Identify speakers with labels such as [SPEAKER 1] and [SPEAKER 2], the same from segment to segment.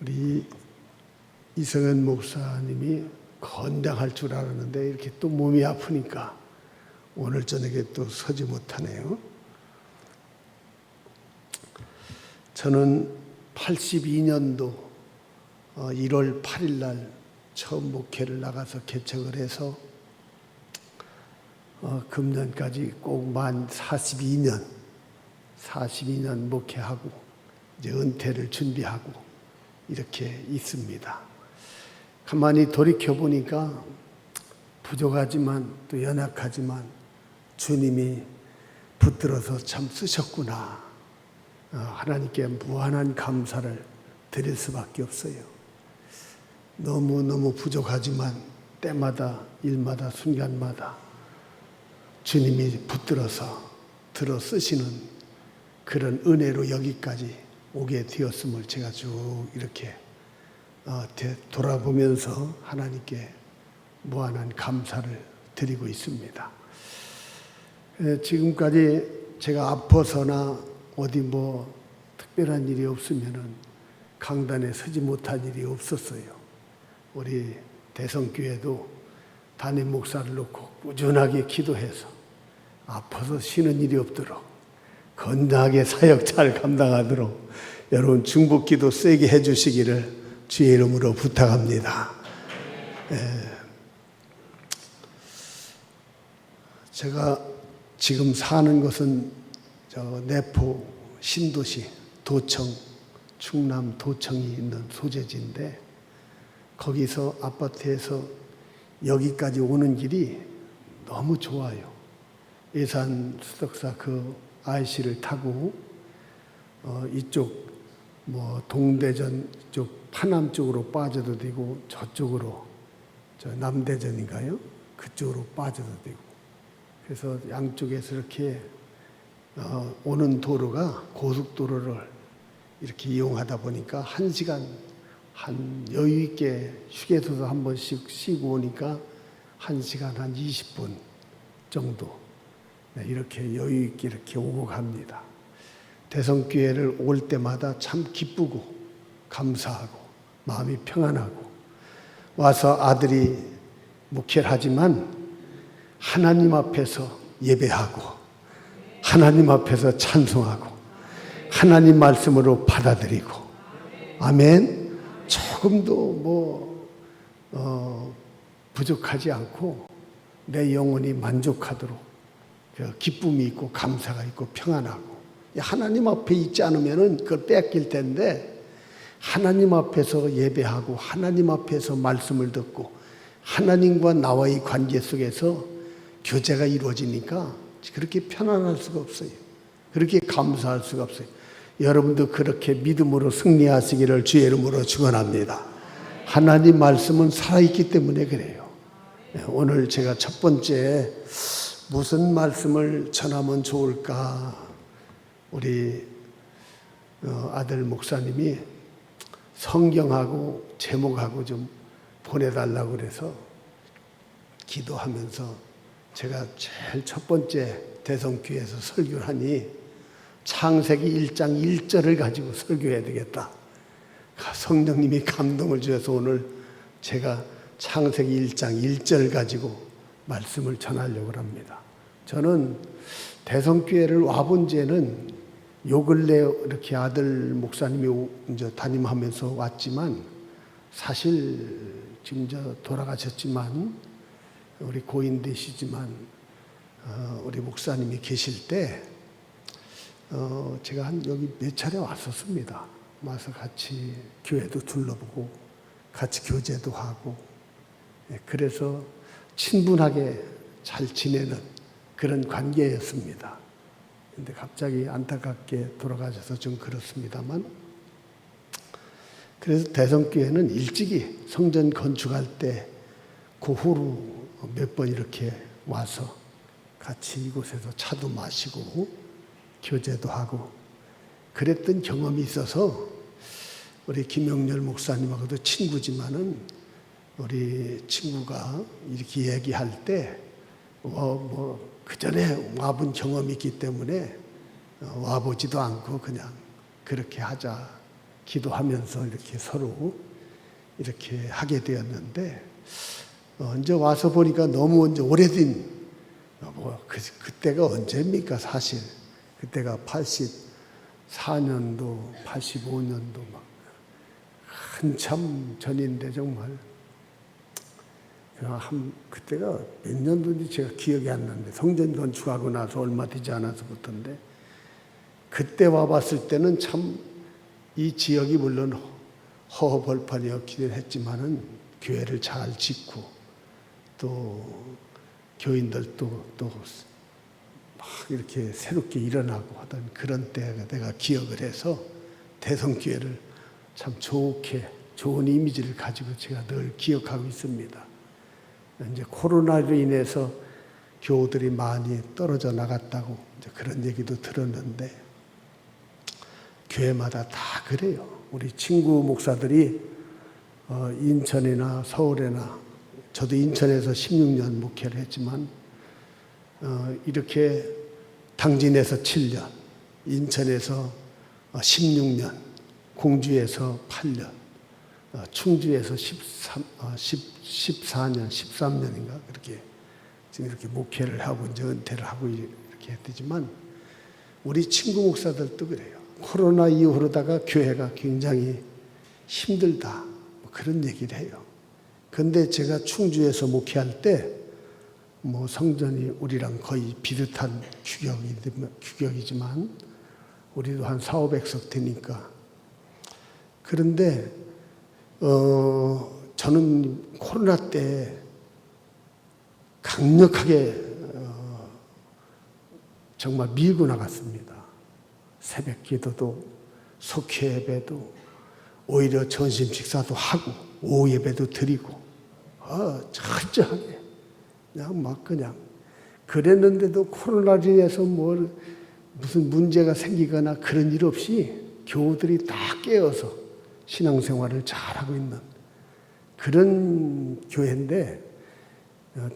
[SPEAKER 1] 우리 이성현 목사님이 건장할 줄 알았는데 이렇게 또 몸이 아프니까 오늘 저녁에 또 서지 못하네요. 저는 82년도 1월 8일 날 처음 목회를 나가서 개척을 해서 금년까지 꼭 만 42년 목회하고 이제 은퇴를 준비하고 이렇게 있습니다. 가만히 돌이켜 보니까 부족하지만 또 연약하지만 주님이 붙들어서 참 쓰셨구나. 하나님께 무한한 감사를 드릴 수밖에 없어요. 너무너무 부족하지만 때마다 일마다 순간마다 주님이 붙들어서 들어 쓰시는 그런 은혜로 여기까지 오게 되었음을 제가 쭉 이렇게 돌아보면서 하나님께 무한한 감사를 드리고 있습니다. 지금까지 제가 아파서나 어디 특별한 일이 없으면은 강단에 서지 못한 일이 없었어요. 우리 대성교회도 담임 목사를 놓고 꾸준하게 기도해서 아파서 쉬는 일이 없도록 건강하게 사역 잘 감당하도록 여러분 중보기도 세게 해주시기를 주의 이름으로 부탁합니다. 제가 지금 사는 곳은 내포 신도시 도청, 충남 도청이 있는 소재지인데 거기서 아파트에서 여기까지 오는 길이 너무 좋아요. 예산 수덕사 그 IC를 타고 이쪽 동대전 이쪽 파남 쪽으로 빠져도 되고 저쪽으로 남대전인가요? 그쪽으로 빠져도 되고 그래서 양쪽에서 이렇게 오는 도로가 고속도로를 이렇게 이용하다 보니까 1시간 한 여유 있게 휴게소도 한 번씩 쉬고 오니까 1시간 한 20분 정도 이렇게 여유 있게 이렇게 오고 갑니다. 대성교회를 올 때마다 참 기쁘고 감사하고 마음이 평안하고 와서 아들이 목회를 하지만 하나님 앞에서 예배하고 하나님 앞에서 찬송하고 하나님 말씀으로 받아들이고 아멘. 조금도 부족하지 않고 내 영혼이 만족하도록 기쁨이 있고 감사가 있고 평안하고 하나님 앞에 있지 않으면 그걸 뺏길 텐데 하나님 앞에서 예배하고 하나님 앞에서 말씀을 듣고 하나님과 나와의 관계 속에서 교제가 이루어지니까 그렇게 편안할 수가 없어요. 그렇게 감사할 수가 없어요. 여러분도 그렇게 믿음으로 승리하시기를 주의 이름으로 축원합니다. 하나님 말씀은 살아있기 때문에 그래요. 오늘 제가 첫 번째 무슨 말씀을 전하면 좋을까 우리 아들 목사님이 성경하고 제목하고 좀 보내달라고 그래서 기도하면서 제가 제일 첫 번째 대성교회에서 설교를 하니 창세기 1장 1절을 가지고 설교해야 되겠다. 성령님이 감동을 주셔서 오늘 제가 창세기 1장 1절 가지고 말씀을 전하려고 합니다. 저는 대성교회를 와본 지에는 요 근래 이렇게 아들 목사님이 이제 담임하면서 왔지만 사실 지금 돌아가셨지만 우리 고인 되시지만 우리 목사님이 계실 때 제가 여기 몇 차례 왔었습니다. 와서 같이 교회도 둘러보고 같이 교제도 하고 그래서 친분하게 잘 지내는 그런 관계였습니다. 근데 갑자기 안타깝게 돌아가셔서 좀 그렇습니다만 그래서 대성교회는 일찍이 성전 건축할 때 그 후로 몇 번 이렇게 와서 같이 이곳에서 차도 마시고 교제도 하고 그랬던 경험이 있어서 우리 김영렬 목사님하고도 친구지만은 우리 친구가 이렇게 얘기할 때 그 전에 와본 경험이 있기 때문에 와보지도 않고 그냥 그렇게 하자 기도하면서 이렇게 서로 이렇게 하게 되었는데, 이제 와서 보니까 너무 이제 오래된, 그때가 언제입니까, 사실. 그때가 84년도, 85년도 막 한참 전인데 정말. 그때가 몇 년도인지 제가 기억이 안 나는데, 성전 건축하고 나서 얼마 되지 않아서부터인데, 그때 와봤을 때는 참 이 지역이 물론 허허벌판이었기는 했지만은 교회를 잘 짓고 또 교인들도 또 막 이렇게 새롭게 일어나고 하던 그런 때가 내가 기억을 해서 대성교회를 참 좋은 이미지를 가지고 제가 늘 기억하고 있습니다. 이제 코로나로 인해서 교우들이 많이 떨어져 나갔다고 이제 그런 얘기도 들었는데, 교회마다 다 그래요. 우리 친구 목사들이 인천이나 서울에나, 저도 인천에서 16년 목회를 했지만 이렇게 당진에서 7년, 인천에서 16년, 공주에서 8년, 충주에서 14년, 13년인가 그렇게 지금 이렇게 목회를 하고 이제 은퇴를 하고 이렇게 했지만, 우리 친구 목사들도 그래요. 코로나 이후로다가 교회가 굉장히 힘들다, 그런 얘기를 해요. 그런데 제가 충주에서 목회할 때 성전이 우리랑 거의 비슷한 규격이지만 우리도 한 400~500석 되니까. 그런데 저는 코로나 때 강력하게 정말 밀고 나갔습니다. 새벽 기도도, 속회 예배도, 오히려 점심 식사도 하고 오후 예배도 드리고 철저하게 그냥 그랬는데도 코로나로 인해서 무슨 문제가 생기거나 그런 일 없이 교우들이 다 깨어서 신앙생활을 잘하고 있는 그런 교회인데,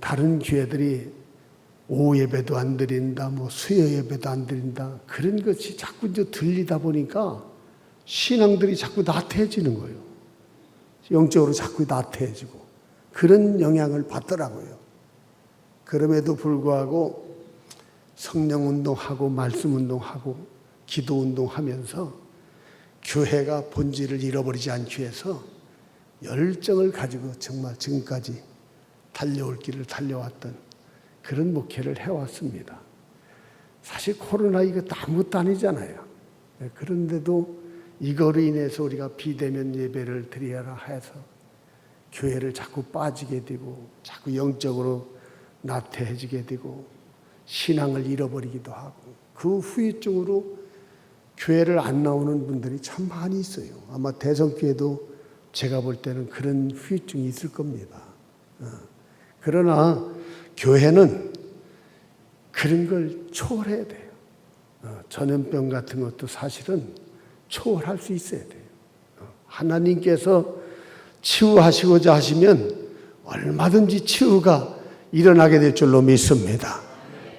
[SPEAKER 1] 다른 교회들이 오후 예배도 안 드린다, 수요 예배도 안 드린다, 그런 것이 자꾸 이제 들리다 보니까 신앙들이 자꾸 나태해지는 거예요. 영적으로 자꾸 나태해지고 그런 영향을 받더라고요. 그럼에도 불구하고 성령 운동하고 말씀 운동하고 기도 운동하면서 교회가 본질을 잃어버리지 않기 위해서 열정을 가지고 정말 지금까지 달려올 길을 달려왔던 그런 목회를 해왔습니다. 사실 코로나 이거 아무것도 아니잖아요. 그런데도 이거로 인해서 우리가 비대면 예배를 드려야 해서 교회를 자꾸 빠지게 되고 자꾸 영적으로 나태해지게 되고 신앙을 잃어버리기도 하고, 그 후유증으로 교회를 안 나오는 분들이 참 많이 있어요. 아마 대성교회도 제가 볼 때는 그런 후유증이 있을 겁니다. 그러나 교회는 그런 걸 초월해야 돼요. 전염병 같은 것도 사실은 초월할 수 있어야 돼요. 하나님께서 치유하시고자 하시면 얼마든지 치유가 일어나게 될 줄로 믿습니다.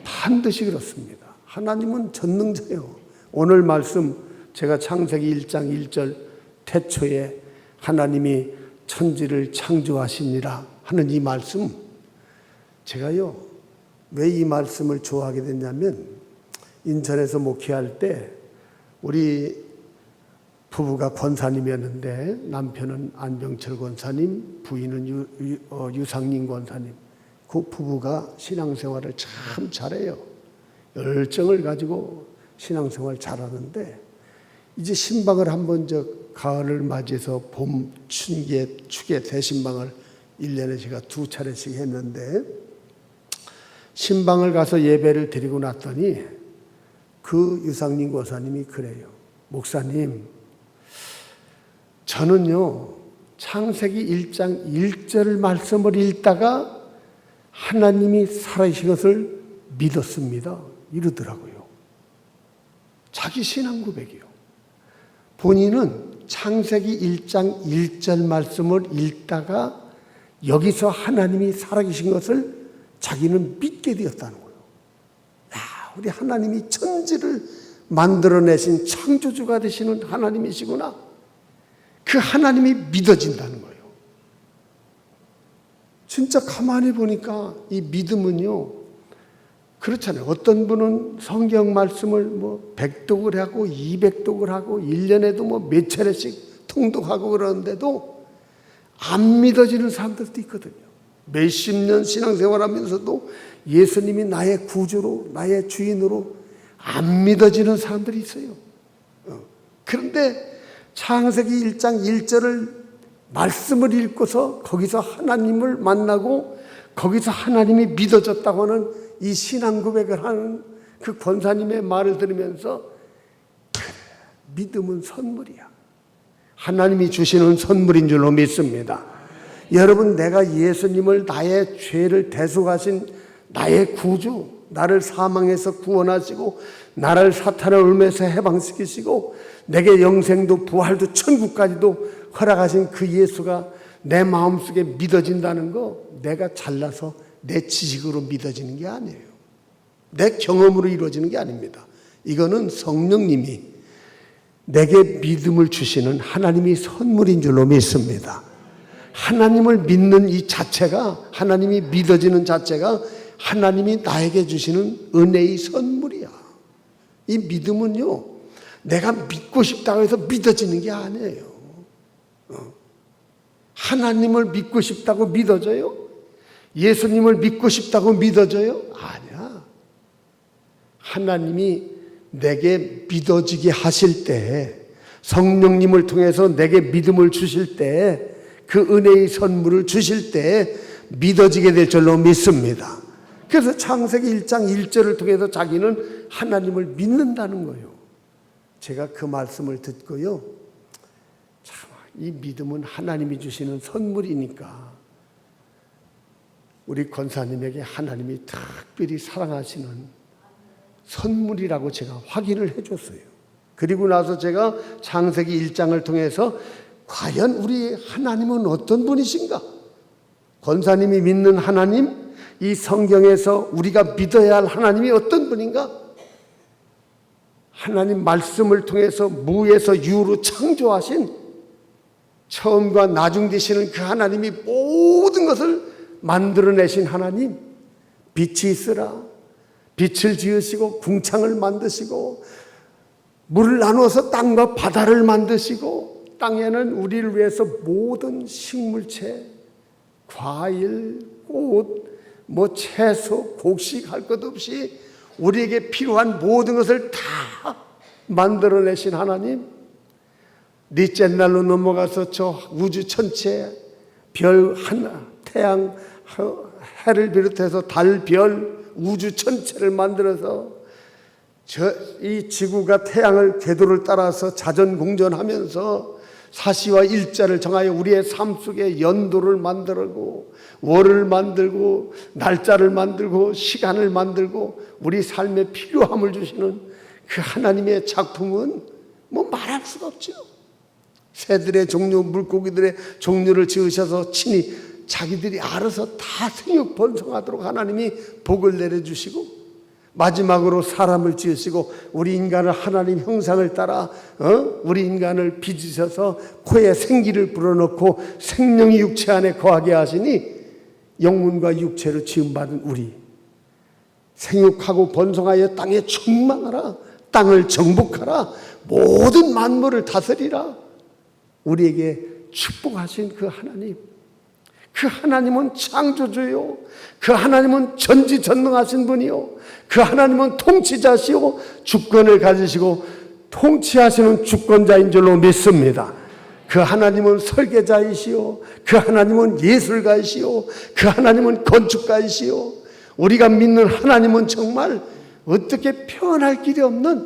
[SPEAKER 1] 반드시 그렇습니다. 하나님은 전능자예요. 오늘 말씀 제가 창세기 1장 1절 태초에 하나님이 천지를 창조하시니라 하는 이 말씀, 제가요 왜 이 말씀을 좋아하게 됐냐면, 인천에서 목회할 때 우리 부부가 권사님이었는데, 남편은 안병철 권사님, 부인은 유상림 권사님. 그 부부가 신앙생활을 참 잘해요. 열정을 가지고 신앙생활 잘하는데, 이제 신방을 한번 가을을 맞이해서 봄 축에 대신방을 1년에 제가 2차례씩 했는데, 신방을 가서 예배를 드리고 났더니 그 유상림 권사님이 그래요. 목사님, 저는요 창세기 1장 1절 말씀을 읽다가 하나님이 살아계신 것을 믿었습니다, 이러더라고요. 자기 신앙 고백이요. 본인은 창세기 1장 1절 말씀을 읽다가 여기서 하나님이 살아계신 것을 자기는 믿게 되었다는 거예요. 야, 우리 하나님이 천지를 만들어내신 창조주가 되시는 하나님이시구나. 그 하나님이 믿어진다는 거예요. 진짜 가만히 보니까 이 믿음은요, 그렇잖아요. 어떤 분은 성경 말씀을 100독을 하고 200독을 하고 1년에도 몇 차례씩 통독하고 그러는데도 안 믿어지는 사람들도 있거든요. 몇십 년 신앙생활하면서도 예수님이 나의 구주로, 나의 주인으로 안 믿어지는 사람들이 있어요. 그런데 창세기 1장 1절을 말씀을 읽고서 거기서 하나님을 만나고 거기서 하나님이 믿어졌다고 하는 이 신앙 고백을 하는 그 권사님의 말을 들으면서 믿음은 선물이야. 하나님이 주시는 선물인 줄로 믿습니다. 여러분, 내가 예수님을 나의 죄를 대속하신 나의 구주, 나를 사망에서 구원하시고 나를 사탄의 울매에서 해방시키시고 내게 영생도 부활도 천국까지도 허락하신 그 예수가 내 마음속에 믿어진다는 거, 내가 잘나서 내 지식으로 믿어지는 게 아니에요. 내 경험으로 이루어지는 게 아닙니다. 이거는 성령님이 내게 믿음을 주시는 하나님이 선물인 줄로 믿습니다. 하나님을 믿는 이 자체가, 하나님이 믿어지는 자체가 하나님이 나에게 주시는 은혜의 선물이야. 이 믿음은요, 내가 믿고 싶다고 해서 믿어지는 게 아니에요. 하나님을 믿고 싶다고 믿어져요? 예수님을 믿고 싶다고 믿어져요? 아니야. 하나님이 내게 믿어지게 하실 때, 성령님을 통해서 내게 믿음을 주실 때, 그 은혜의 선물을 주실 때 믿어지게 될 줄로 믿습니다. 그래서 창세기 1장 1절을 통해서 자기는 하나님을 믿는다는 거예요. 제가 그 말씀을 듣고요, 참, 이 믿음은 하나님이 주시는 선물이니까 우리 권사님에게 하나님이 특별히 사랑하시는 선물이라고 제가 확인을 해줬어요. 그리고 나서 제가 창세기 1장을 통해서 과연 우리 하나님은 어떤 분이신가? 권사님이 믿는 하나님, 이 성경에서 우리가 믿어야 할 하나님이 어떤 분인가? 하나님 말씀을 통해서 무에서 유로 창조하신, 처음과 나중 되시는 그 하나님이 모든 것을 만들어내신 하나님, 빛이 있으라, 빛을 지으시고 궁창을 만드시고 물을 나누어서 땅과 바다를 만드시고 땅에는 우리를 위해서 모든 식물체, 과일, 꽃, 채소, 곡식 할 것 없이 우리에게 필요한 모든 것을 다 만들어내신 하나님, 넷째 날로 넘어가서 저 우주 전체, 별 하나, 태양, 해를 비롯해서 달, 별, 우주 전체를 만들어서 이 지구가 태양을 궤도를 따라서 자전공전하면서 사시와 일자를 정하여 우리의 삶 속에 연도를 만들고 월을 만들고 날짜를 만들고 시간을 만들고 우리 삶에 필요함을 주시는 그 하나님의 작품은 말할 수가 없죠. 새들의 종류, 물고기들의 종류를 지으셔서 친히 자기들이 알아서 다 생육 번성하도록 하나님이 복을 내려주시고, 마지막으로 사람을 지으시고 우리 인간을 하나님 형상을 따라 우리 인간을 빚으셔서 코에 생기를 불어넣고 생명이 육체 안에 거하게 하시니 영혼과 육체로 지음받은 우리, 생육하고 번성하여 땅에 충만하라, 땅을 정복하라, 모든 만물을 다스리라, 우리에게 축복하신 그 하나님, 그 하나님은 창조주요, 그 하나님은 전지전능하신 분이요, 그 하나님은 통치자시오, 주권을 가지시고 통치하시는 주권자인 줄로 믿습니다. 그 하나님은 설계자이시오, 그 하나님은 예술가이시오, 그 하나님은 건축가이시오. 우리가 믿는 하나님은 정말 어떻게 표현할 길이 없는,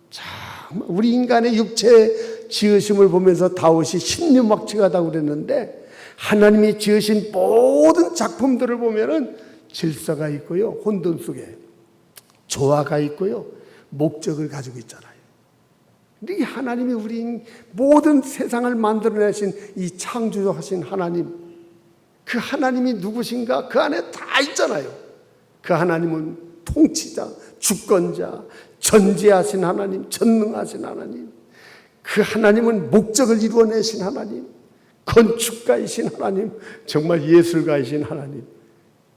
[SPEAKER 1] 정말 우리 인간의 육체 지으심을 보면서 다윗이 신유막측하다고 그랬는데, 하나님이 지으신 모든 작품들을 보면은 질서가 있고요, 혼돈 속에 조화가 있고요, 목적을 가지고 있잖아요. 근데 이 하나님이 우리 모든 세상을 만들어내신 이 창조하신 하나님, 그 하나님이 누구신가? 그 안에 다 있잖아요. 그 하나님은 통치자, 주권자, 전지하신 하나님, 전능하신 하나님, 그 하나님은 목적을 이루어내신 하나님, 건축가이신 하나님, 정말 예술가이신 하나님.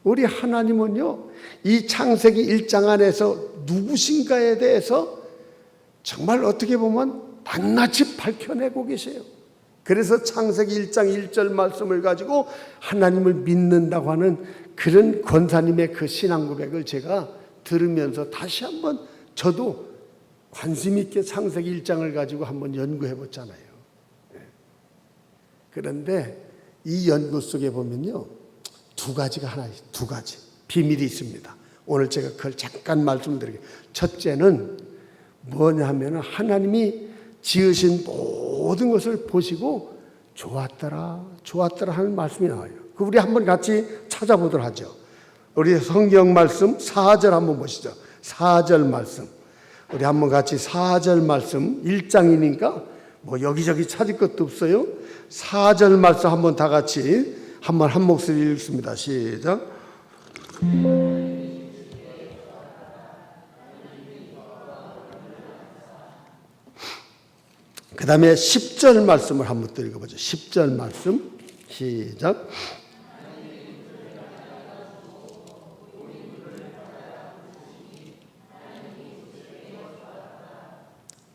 [SPEAKER 1] 우리 하나님은요, 이 창세기 1장 안에서 누구신가에 대해서 정말 어떻게 보면 낱낱이 밝혀내고 계세요. 그래서 창세기 1장 1절 말씀을 가지고 하나님을 믿는다고 하는 그런 권사님의 그 신앙 고백을 제가 들으면서 다시 한번 저도 관심 있게 창세기 1장을 가지고 한번 연구해 봤잖아요. 그런데 이 연구 속에 보면요, 두 가지 비밀이 있습니다. 오늘 제가 그걸 잠깐 말씀드릴게요. 첫째는 뭐냐 하면 하나님이 지으신 모든 것을 보시고 좋았더라 하는 말씀이 나와요. 우리 한번 같이 찾아보도록 하죠. 우리 성경 말씀 4절 한번 보시죠. 4절 말씀. 우리 한번 같이 4절 말씀 1장이니까 뭐 여기저기 찾을 것도 없어요. 4절 말씀 한번 다 같이 한번 한 목소리 읽습니다. 시작. 그 다음에 10절 말씀을 한번 또 읽어보죠. 10절 말씀 시작.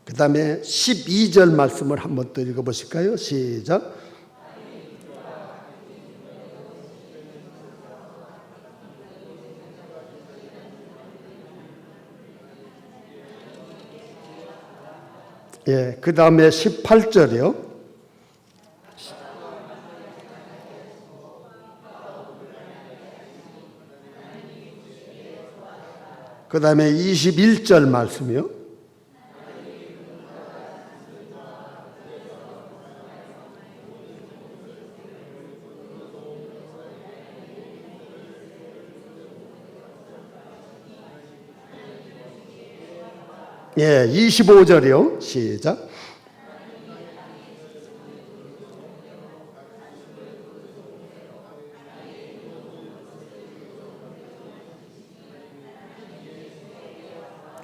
[SPEAKER 1] 그 다음에 12절 말씀을 한번 또 읽어보실까요? 시작. 예, 그 다음에 18절이요. 그 다음에 21절 말씀이요. 예, 25절이요. 시작.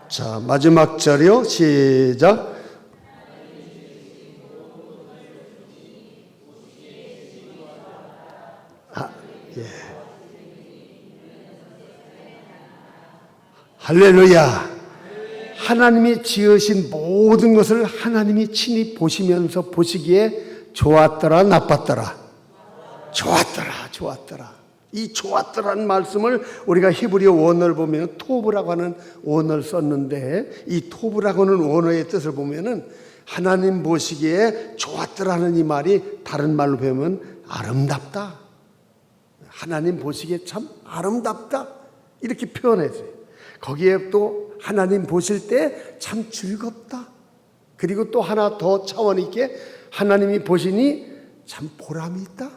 [SPEAKER 1] 자, 마지막 절이요. 시작. 예. 할렐루야. 하나님이 지으신 모든 것을 하나님이 친히 보시면서 보시기에 좋았더라, 나빴더라? 좋았더라. 이 좋았더라는 말씀을 우리가 히브리어 원어를 보면 토브라고 하는 원어를 썼는데, 이 토브라고 하는 원어의 뜻을 보면은 하나님 보시기에 좋았더라는 이 말이 다른 말로 배우면 아름답다. 하나님 보시기에 참 아름답다. 이렇게 표현했어요. 거기에 또 하나님 보실 때 참 즐겁다. 그리고 또 하나 더 차원 있게 하나님이 보시니 참 보람이 있다.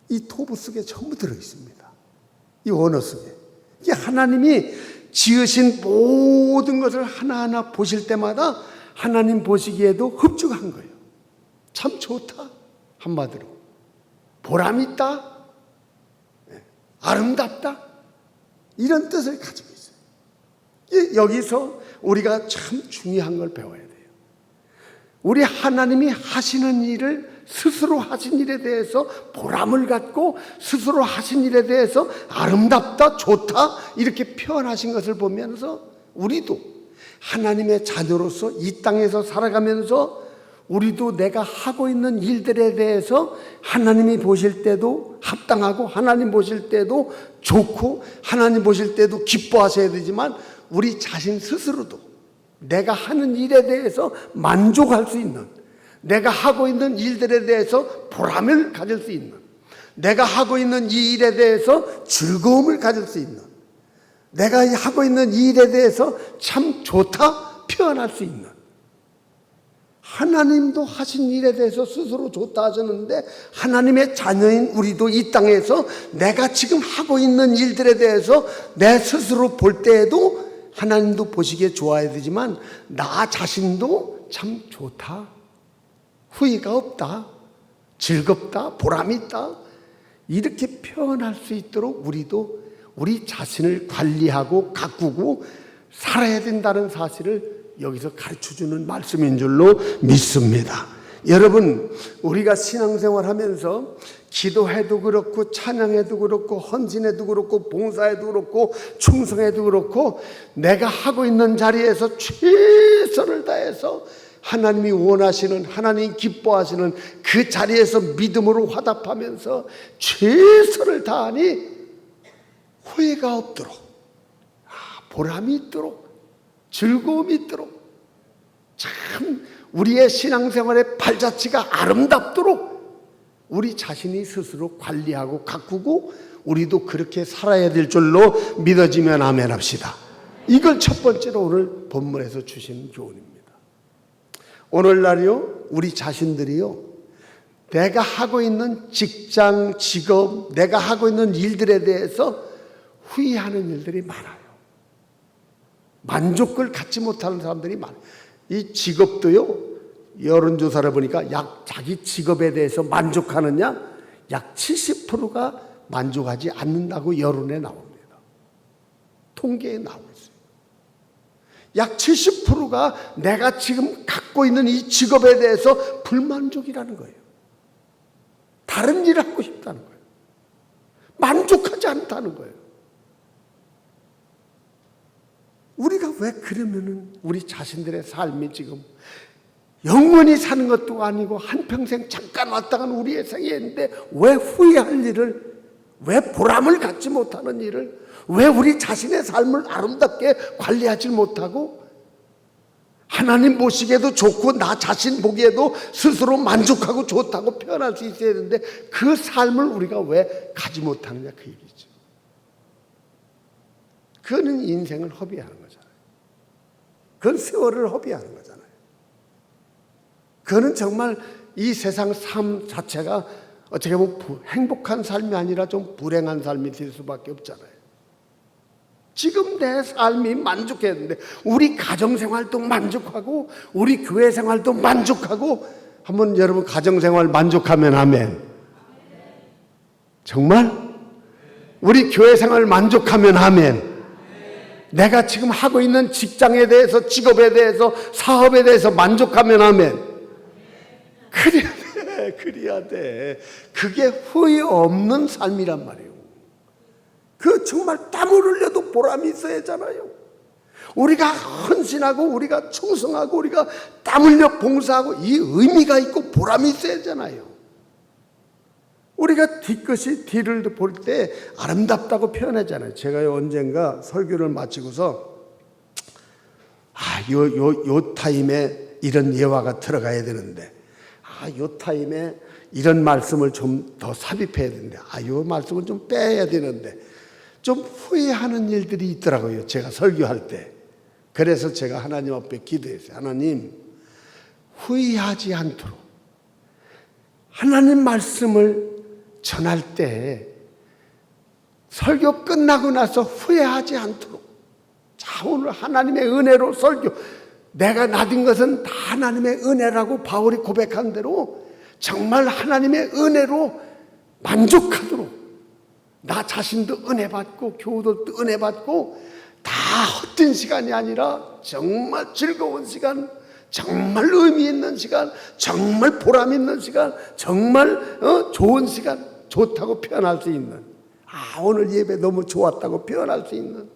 [SPEAKER 1] 이 토부 속에 전부 들어있습니다. 이 원어 속에. 이게 하나님이 지으신 모든 것을 하나하나 보실 때마다 하나님 보시기에도 흡족한 거예요. 참 좋다. 한마디로. 보람 있다. 아름답다. 이런 뜻을 가지고 있어요. 여기서 우리가 참 중요한 걸 배워야 돼요. 우리 하나님이 하시는 일을 스스로 하신 일에 대해서 보람을 갖고 스스로 하신 일에 대해서 아름답다, 좋다 이렇게 표현하신 것을 보면서 우리도 하나님의 자녀로서 이 땅에서 살아가면서 우리도 내가 하고 있는 일들에 대해서 하나님이 보실 때도 합당하고 하나님 보실 때도 좋고 하나님 보실 때도 기뻐하셔야 되지만 우리 자신 스스로도 내가 하는 일에 대해서 만족할 수 있는, 내가 하고 있는 일들에 대해서 보람을 가질 수 있는, 내가 하고 있는 이 일에 대해서 즐거움을 가질 수 있는, 내가 하고 있는 이 일에 대해서 참 좋다 표현할 수 있는, 하나님도 하신 일에 대해서 스스로 좋다 하셨는데 하나님의 자녀인 우리도 이 땅에서 내가 지금 하고 있는 일들에 대해서 내 스스로 볼 때에도 하나님도 보시기에 좋아야 되지만 나 자신도 참 좋다, 후회가 없다, 즐겁다, 보람이 있다 이렇게 표현할 수 있도록 우리도 우리 자신을 관리하고 가꾸고 살아야 된다는 사실을 여기서 가르쳐주는 말씀인 줄로 믿습니다. 여러분, 우리가 신앙생활 하면서 기도해도 그렇고 찬양해도 그렇고 헌신해도 그렇고 봉사해도 그렇고 충성해도 그렇고 내가 하고 있는 자리에서 최선을 다해서 하나님이 원하시는, 하나님이 기뻐하시는 그 자리에서 믿음으로 화답하면서 최선을 다하니 후회가 없도록, 보람이 있도록, 즐거움이 있도록, 참 우리의 신앙생활의 발자취가 아름답도록 우리 자신이 스스로 관리하고 가꾸고 우리도 그렇게 살아야 될 줄로 믿어지면 아멘 합시다. 이걸 첫 번째로 오늘 본문에서 주시는 교훈입니다. 오늘날요, 우리 자신들이요, 내가 하고 있는 직장, 직업, 내가 하고 있는 일들에 대해서 후회하는 일들이 많아요. 만족을 갖지 못하는 사람들이 많아요. 이 직업도요, 여론조사를 보니까 자기 직업에 대해서 만족하느냐, 약 70%가 만족하지 않는다고 여론에 나옵니다. 통계에 나오고 있어요. 약 70%가 내가 지금 갖고 있는 이 직업에 대해서 불만족이라는 거예요. 다른 일을 하고 싶다는 거예요. 만족하지 않다는 거예요. 우리가 왜 그러면은 우리 자신들의 삶이 지금 영원히 사는 것도 아니고 한평생 잠깐 왔다 간 우리의 생애인데 왜 후회할 일을, 왜 보람을 갖지 못하는 일을, 왜 우리 자신의 삶을 아름답게 관리하지 못하고 하나님 보시기에도 좋고 나 자신 보기에도 스스로 만족하고 좋다고 표현할 수 있어야 되는데 그 삶을 우리가 왜 가지 못하느냐, 그 얘기죠. 그거는 인생을 허비하는 거잖아요. 그건 세월을 허비하는 거잖아요. 그거는 정말 이 세상 삶 자체가 어떻게 보면 행복한 삶이 아니라 좀 불행한 삶이 될 수밖에 없잖아요. 지금 내 삶이 만족했는데 우리 가정생활도 만족하고 우리 교회생활도 만족하고, 한번 여러분 가정생활 만족하면 아멘. 정말? 우리 교회생활 만족하면 아멘. 내가 지금 하고 있는 직장에 대해서, 직업에 대해서, 사업에 대해서 만족하면 아멘. 그래야 돼, 그래야 돼. 그게 후회 없는 삶이란 말이에요. 그 정말 땀을 흘려도 보람이 있어야 하잖아요. 우리가 헌신하고 우리가 충성하고 우리가 땀 흘려 봉사하고 이 의미가 있고 보람이 있어야 하잖아요. 우리가 뒤끝이 뒤를 볼 때 아름답다고 표현하잖아요. 제가 언젠가 설교를 마치고서 요 타임에 이런 예화가 들어가야 되는데, 요 타임에 이런 말씀을 좀 더 삽입해야 되는데, 요 말씀을 좀 빼야 되는데, 좀 후회하는 일들이 있더라고요. 제가 설교할 때. 그래서 제가 하나님 앞에 기도했어요. 하나님, 후회하지 않도록 하나님 말씀을 전할 때 설교 끝나고 나서 후회하지 않도록, 자, 오늘 하나님의 은혜로 설교, 내가 나딘 것은 다 하나님의 은혜라고 바울이 고백한 대로 정말 하나님의 은혜로 만족하도록, 나 자신도 은혜 받고 교우들도 은혜 받고 다 헛된 시간이 아니라 정말 즐거운 시간, 정말 의미 있는 시간, 정말 보람 있는 시간, 정말 좋은 시간, 좋다고 표현할 수 있는, 오늘 예배 너무 좋았다고 표현할 수 있는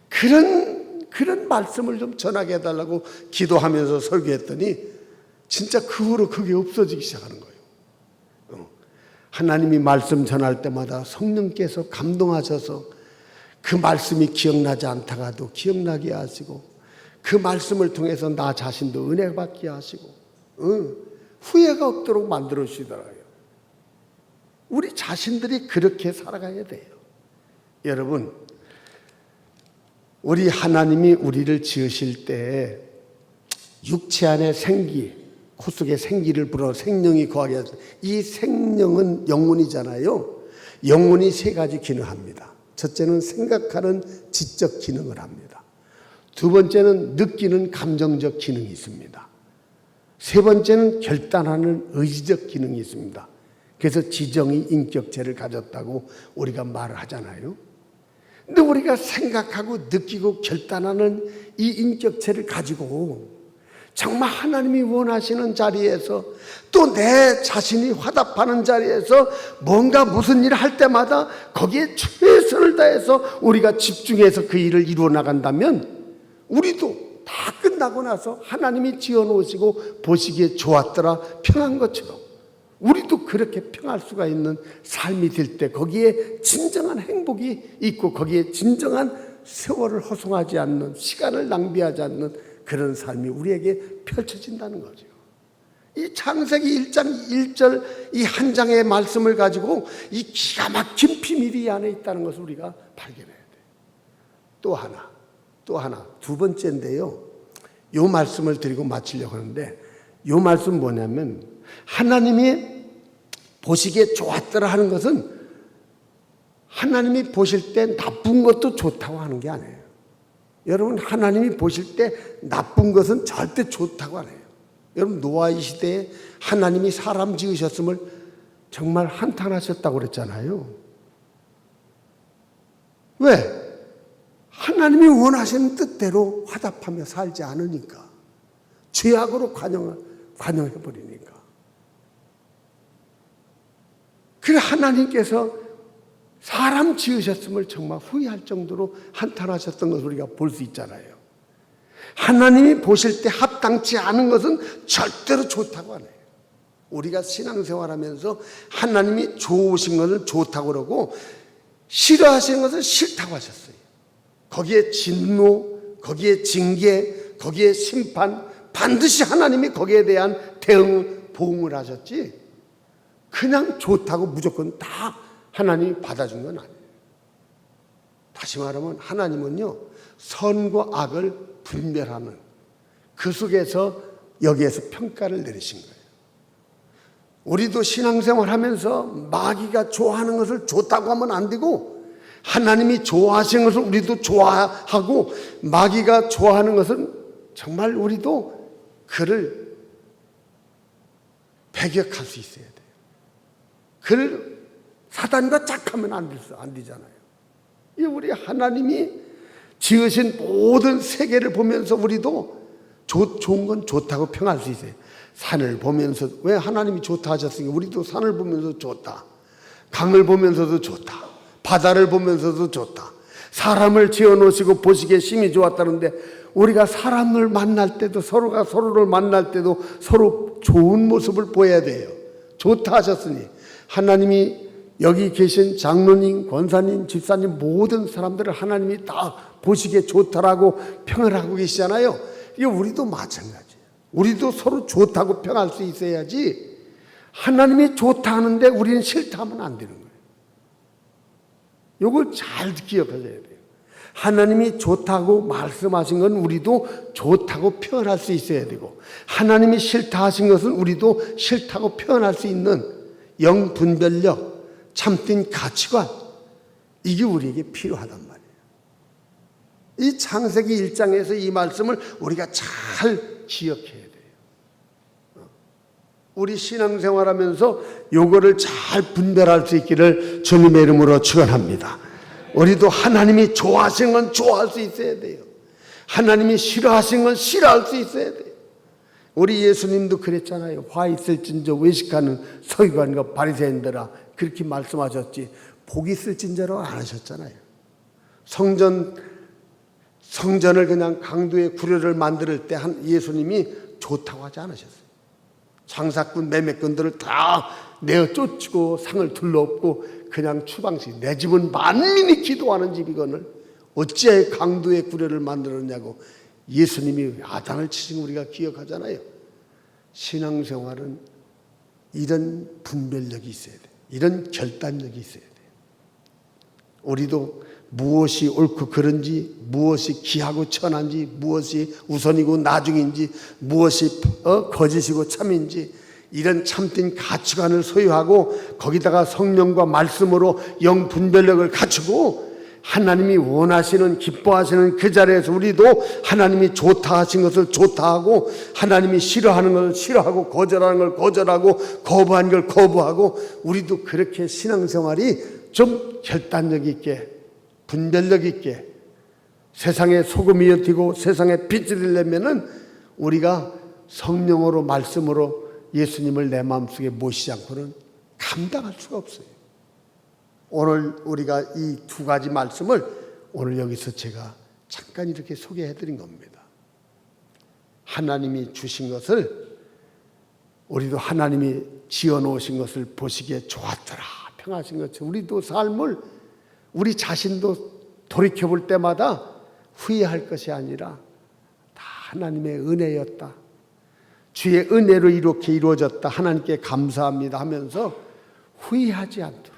[SPEAKER 1] 그런 말씀을 좀 전하게 해달라고 기도하면서 설교했더니 진짜 그 후로 그게 없어지기 시작하는 거예요. 하나님이 말씀 전할 때마다 성령께서 감동하셔서 그 말씀이 기억나지 않다가도 기억나게 하시고, 그 말씀을 통해서 나 자신도 은혜 받게 하시고, 후회가 없도록 만들어 주시더라고요. 우리 자신들이 그렇게 살아가야 돼요. 여러분, 우리 하나님이 우리를 지으실 때 육체 안에 생기, 코 속에 생기를 불어 생명이 거하게 하셨어요. 이 생명은 영혼이잖아요. 영혼이 세 가지 기능합니다. 첫째는 생각하는 지적 기능을 합니다. 두 번째는 느끼는 감정적 기능이 있습니다. 세 번째는 결단하는 의지적 기능이 있습니다. 그래서 지정이 인격체를 가졌다고 우리가 말을 하잖아요. 근데 우리가 생각하고 느끼고 결단하는 이 인격체를 가지고 정말 하나님이 원하시는 자리에서 또 내 자신이 화답하는 자리에서 뭔가 무슨 일을 할 때마다 거기에 최선을 다해서 우리가 집중해서 그 일을 이루어 나간다면 우리도 다 끝나고 나서 하나님이 지어놓으시고 보시기에 좋았더라 평한 것처럼 우리도 그렇게 평할 수가 있는 삶이 될 때 거기에 진정한 행복이 있고 거기에 진정한 세월을 허송하지 않는 시간을 낭비하지 않는 그런 삶이 우리에게 펼쳐진다는 거죠. 이 창세기 1장 1절 이 한 장의 말씀을 가지고 이 기가 막힌 비밀이 이 안에 있다는 것을 우리가 발견해야 돼요. 또 하나 두 번째인데요. 이 말씀을 드리고 마치려고 하는데 이 말씀 뭐냐면 하나님이 보시기에 좋았더라 하는 것은 하나님이 보실 때 나쁜 것도 좋다고 하는 게 아니에요. 여러분 하나님이 보실 때 나쁜 것은 절대 좋다고 안 해요. 여러분 노아의 시대에 하나님이 사람 지으셨음을 정말 한탄하셨다고 그랬잖아요. 왜? 하나님이 원하시는 뜻대로 화답하며 살지 않으니까. 죄악으로 관영해버리니까. 그래 하나님께서 사람 지으셨음을 정말 후회할 정도로 한탄하셨던 것을 우리가 볼 수 있잖아요. 하나님이 보실 때 합당치 않은 것은 절대로 좋다고 안 해요. 우리가 신앙생활하면서 하나님이 좋으신 것을 좋다고 그러고 싫어하시는 것을 싫다고 하셨어요. 거기에 진노, 거기에 징계, 거기에 심판, 반드시 하나님이 거기에 대한 대응, 보응을 하셨지 그냥 좋다고 무조건 다 하나님이 받아준 건 아니에요. 다시 말하면 하나님은요 선과 악을 분별하는 그 속에서 여기에서 평가를 내리신 거예요. 우리도 신앙생활 하면서 마귀가 좋아하는 것을 좋다고 하면 안 되고 하나님이 좋아하시는 것을 우리도 좋아하고 마귀가 좋아하는 것은 정말 우리도 그를 배격할 수 있어야 돼요. 그를 사단과 짝하면 안 되잖아요. 이 우리 하나님이 지으신 모든 세계를 보면서 우리도 좋은 건 좋다고 평할 수 있어요. 산을 보면서 왜 하나님이 좋다 하셨으니까 우리도 산을 보면서 좋다. 강을 보면서도 좋다. 바다를 보면서도 좋다. 사람을 지어놓으시고 보시기에 심히 좋았다는데 우리가 사람을 만날 때도 서로가 서로를 만날 때도 서로 좋은 모습을 보여야 돼요. 좋다 하셨으니 하나님이 여기 계신 장로님, 권사님, 집사님 모든 사람들을 하나님이 다 보시기에 좋다라고 평을 하고 계시잖아요. 이게 우리도 마찬가지예요. 우리도 서로 좋다고 평할 수 있어야지 하나님이 좋다 하는데 우리는 싫다 하면 안 되는 거예요. 이걸 잘 기억하셔야 돼요. 하나님이 좋다고 말씀하신 건 우리도 좋다고 표현할 수 있어야 되고 하나님이 싫다 하신 것은 우리도 싫다고 표현할 수 있는 영분별력, 참된 가치관 이게 우리에게 필요하단 말이에요. 이 창세기 1장에서 이 말씀을 우리가 잘 기억해야 돼요. 우리 신앙생활하면서 요거를 잘 분별할 수 있기를 주님의 이름으로 축원합니다. 우리도 하나님이 좋아하신 건 좋아할 수 있어야 돼요. 하나님이 싫어하신 건 싫어할 수 있어야 돼요. 우리 예수님도 그랬잖아요. 화 있을진저 외식하는 서기관과 바리새인들아 그렇게 말씀하셨지 복이 있을진저라고 안 하셨잖아요. 성전을 그냥 강도의 구려를 만들 때 예수님이 좋다고 하지 않으셨어요. 장사꾼 매매꾼들을 다 내어 쫓고 상을 둘러엎고 그냥 추방시 내 집은 만민이 기도하는 집이거늘 어찌해 강도의 구려를 만들었냐고 예수님이 야단을 치신 거 우리가 기억하잖아요. 신앙생활은 이런 분별력이 있어야 돼요. 이런 결단력이 있어야 돼요. 우리도 무엇이 옳고 그른지, 무엇이 기하고 천한지, 무엇이 우선이고 나중인지, 무엇이 거짓이고 참인지 이런 참된 가치관을 소유하고 거기다가 성령과 말씀으로 영 분별력을 갖추고 하나님이 원하시는 기뻐하시는 그 자리에서 우리도 하나님이 좋다 하신 것을 좋다 하고 하나님이 싫어하는 것을 싫어하고 거절하는 걸 거절하고 거부한 걸 거부하고 우리도 그렇게 신앙생활이 좀 결단력 있게 분별력 있게 세상에 소금이어 되고 세상에 빛이 되려면은 우리가 성령으로 말씀으로 예수님을 내 마음속에 모시지 않고는 감당할 수가 없어요. 오늘 우리가 이 두 가지 말씀을 오늘 여기서 제가 잠깐 이렇게 소개해 드린 겁니다. 하나님이 주신 것을 우리도 하나님이 지어 놓으신 것을 보시기에 좋았더라, 평하신 것처럼 우리도 삶을 우리 자신도 돌이켜 볼 때마다 후회할 것이 아니라 다 하나님의 은혜였다. 주의 은혜로 이렇게 이루어졌다. 하나님께 감사합니다 하면서 후회하지 않도록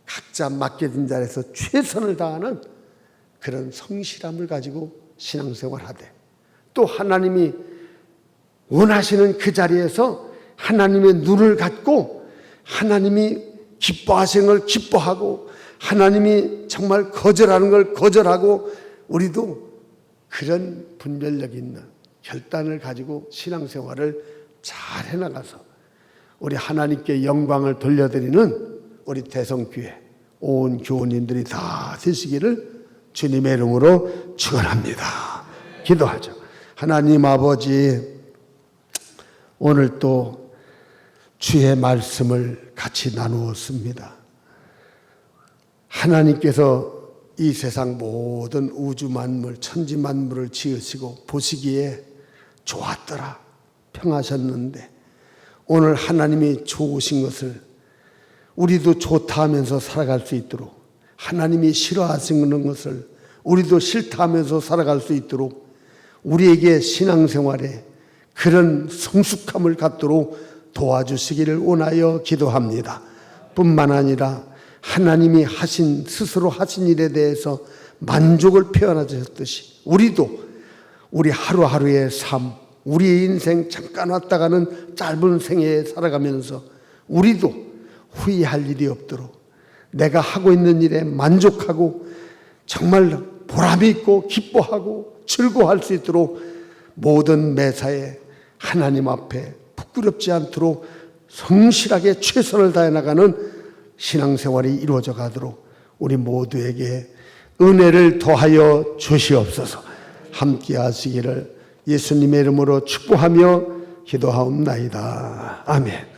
[SPEAKER 1] 각자 맡겨진 자리에서 최선을 다하는 그런 성실함을 가지고 신앙생활하되 또 하나님이 원하시는 그 자리에서 하나님의 눈을 갖고 하나님이 기뻐하시는 걸 기뻐하고 하나님이 정말 거절하는 걸 거절하고 우리도 그런 분별력 있는 결단을 가지고 신앙생활을 잘 해나가서 우리 하나님께 영광을 돌려드리는 우리 대성교회 온 교우님들이 다 되시기를 주님의 이름으로 축원합니다. 기도하죠. 하나님 아버지, 오늘 또 주의 말씀을 같이 나누었습니다. 하나님께서 이 세상 모든 우주 만물, 천지 만물을 지으시고 보시기에 좋았더라, 평하셨는데 오늘 하나님이 좋으신 것을 우리도 좋다 하면서 살아갈 수 있도록, 하나님이 싫어하시는 것을 우리도 싫다 하면서 살아갈 수 있도록 우리에게 신앙생활에 그런 성숙함을 갖도록 도와주시기를 원하여 기도합니다. 뿐만 아니라 하나님이 하신, 스스로 하신 일에 대해서 만족을 표현하셨듯이 우리도 우리 하루하루의 삶, 우리의 인생 잠깐 왔다 가는 짧은 생애에 살아가면서 우리도 후회할 일이 없도록 내가 하고 있는 일에 만족하고 정말 보람이 있고 기뻐하고 즐거워할 수 있도록 모든 매사에 하나님 앞에 부끄럽지 않도록 성실하게 최선을 다해 나가는 신앙생활이 이루어져 가도록 우리 모두에게 은혜를 더하여 주시옵소서. 함께 하시기를 예수님의 이름으로 축복하며 기도하옵나이다. 아멘.